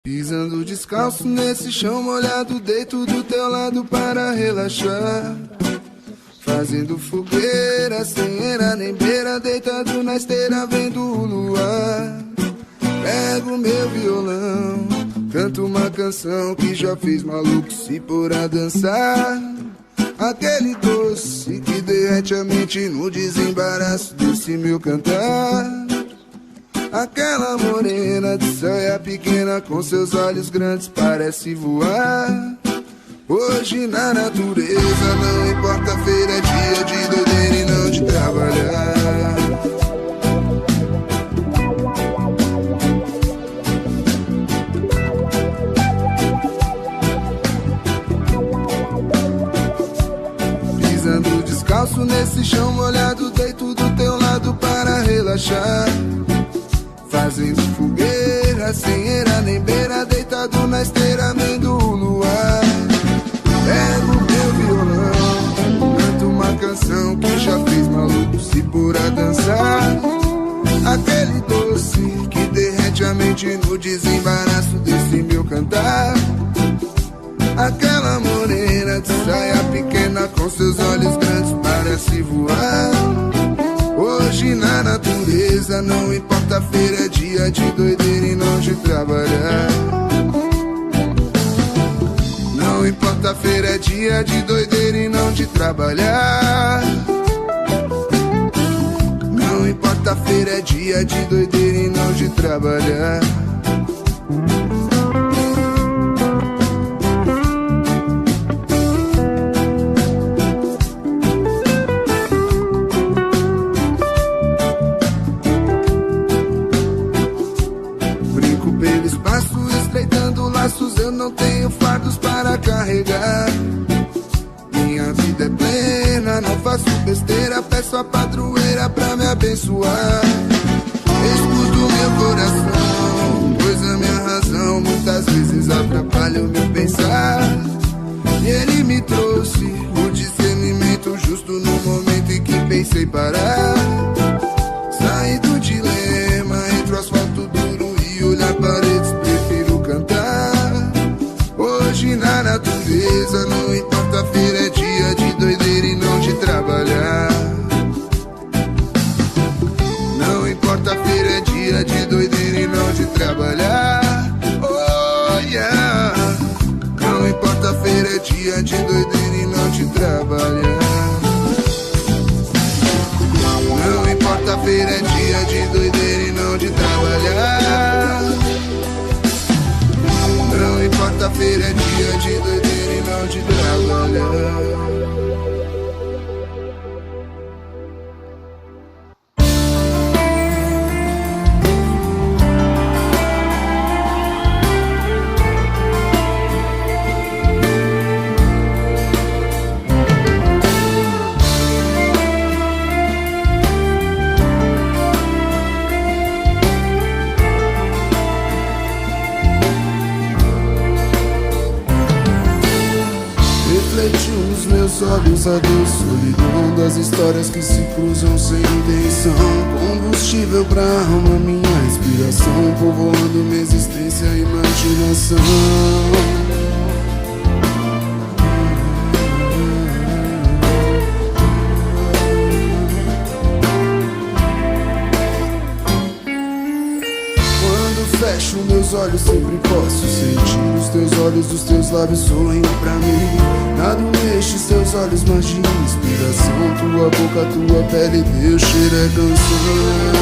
Pisando descalço nesse chão molhado, deito do teu lado para relaxar. Fazendo fogueira, sem era nem beira, deitado na esteira vendo o luar. Pego meu violão, canto uma canção que já fez maluco se pôr a dançar. Aquele doce que derrete a mente no desembaraço desse meu cantar. Aquela morena de saia pequena com seus olhos grandes parece voar. Hoje na natureza não importa, feira é dia de doideira e não de trabalhar. Pisando descalço nesse chão molhado, deito do teu lado para relaxar. Fazendo fogueira, sem era nem beira, deitado na esteira vendo o luar. Pego meu violão, canto uma canção que já fez maluco se pôr a dançar. Aquele doce que derrete a mente no desembaraço desse meu cantar. Aquela morena de saia pequena com seus olhos grandes parece voar. Hoje na natureza não importa, feira é dia de doideira e não de trabalhar. Não importa, feira é dia de doideira e não de trabalhar. Não importa, feira é dia de doideira e não de trabalhar. Eu não tenho fardos para carregar. Minha vida é plena, não faço besteira, peço a padroeira pra me abençoar. Escuto meu coração, pois a minha razão muitas vezes atrapalha o meu pensar. E ele me trouxe o discernimento justo no momento em que pensei parar. Saí do dilema entre o asfalto duro e olhar paredes, prefiro cantar. Hoje na natureza não importa, feira é dia de doideira e não de trabalhar. Não importa, feira é dia de doideira e não de trabalhar. Oh yeah. Não importa, feira é dia de doideira e não de trabalhar. Não importa, feira é dia de doideira e não de trabalhar. Não importa, feira é dia de doideira e não de trabalhar. Nos meus olhos a dor, solidão das histórias que se cruzam sem intenção. Combustível pra alma, minha inspiração, povoando minha existência e imaginação. Fecho meus olhos, sempre posso sentir os teus olhos, os teus lábios sorrindo pra mim. Nada mexe, teus olhos, magia, inspiração. Tua boca, tua pele, teu cheiro é canção.